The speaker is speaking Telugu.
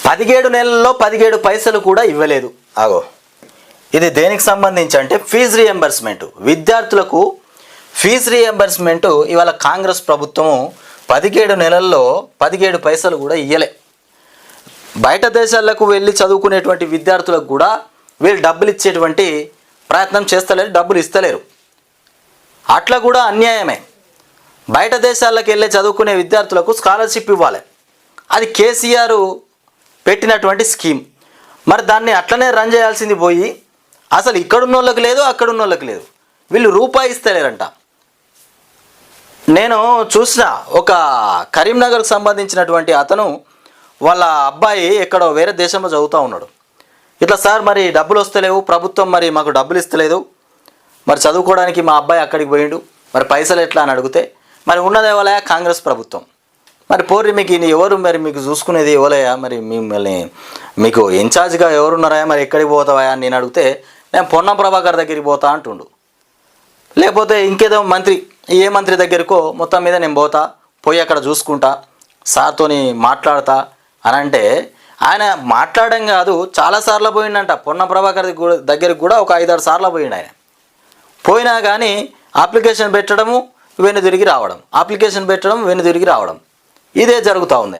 17 నెలల్లో 17 పైసలు కూడా ఇవ్వలేదు. ఆగో, ఇది దేనికి సంబంధించి అంటే ఫీజు రీఎంబర్స్మెంట్. విద్యార్థులకు ఫీజు రీఎంబర్స్మెంట్ ఇవాళ కాంగ్రెస్ ప్రభుత్వము 17 నెలల్లో 17 పైసలు కూడా ఇవ్వలే. బయట దేశాలకు వెళ్ళి చదువుకునేటువంటి విద్యార్థులకు కూడా వీళ్ళు డబ్బులు ఇచ్చేటువంటి ప్రయత్నం చేస్తలేరు, డబ్బులు ఇస్తలేరు. అట్లా కూడా అన్యాయమే. బయట దేశాలకు వెళ్ళి చదువుకునే విద్యార్థులకు స్కాలర్షిప్ ఇవ్వాలి. అది కేసీఆర్ పెట్టినటువంటి స్కీమ్. మరి దాన్ని అట్లనే రన్ చేయాల్సింది పోయి అసలు ఇక్కడున్న వాళ్ళకి లేదు, అక్కడున్న వాళ్ళకి లేదు. వీళ్ళు రూపాయి ఇస్తలేరంట. నేను చూసిన ఒక కరీంనగర్కు సంబంధించినటువంటి అతను వాళ్ళ అబ్బాయి ఎక్కడో వేరే దేశంలో చదువుతూ ఉన్నాడు. ఇట్లా సార్ మరి డబ్బులు వస్తలేవు, ప్రభుత్వం మరి మాకు డబ్బులు ఇస్తలేదు, మరి చదువుకోవడానికి మా అబ్బాయి అక్కడికి పోయిండు, మరి పైసలు ఎట్లా అని అడిగితే మరి ఉన్నదేవలయా కాంగ్రెస్ ప్రభుత్వం, మరి పోర్రి మీకు ఎవరు మరి మీకు చూసుకునేది ఎవరయ్యా, మరి మిమ్మల్ని మీకు ఇన్ఛార్జ్గా ఎవరున్నారా, మరి ఎక్కడికి పోతావా అని నేను అడిగితే నేను పొన్నం ప్రభాకర్ దగ్గరికి పోతా అంటుండు. లేకపోతే ఇంకేదో మంత్రి, ఏ మంత్రి దగ్గరకో మొత్తం మీద నేను పోయి అక్కడ చూసుకుంటా, సార్తోని మాట్లాడతా అని అంటే ఆయన మాట్లాడడం కాదు, చాలాసార్లు పోయిండంట. పొన్నం ప్రభాకర్ దగ్గరికి కూడా ఒక 5-6 సార్లు పోయిండు ఆయన. పోయినా కానీ అప్లికేషన్ పెట్టడము వెన్ను తిరిగి రావడం, అప్లికేషన్ పెట్టడం వెన్ను తిరిగి రావడం, ఇదే జరుగుతూ ఉంది.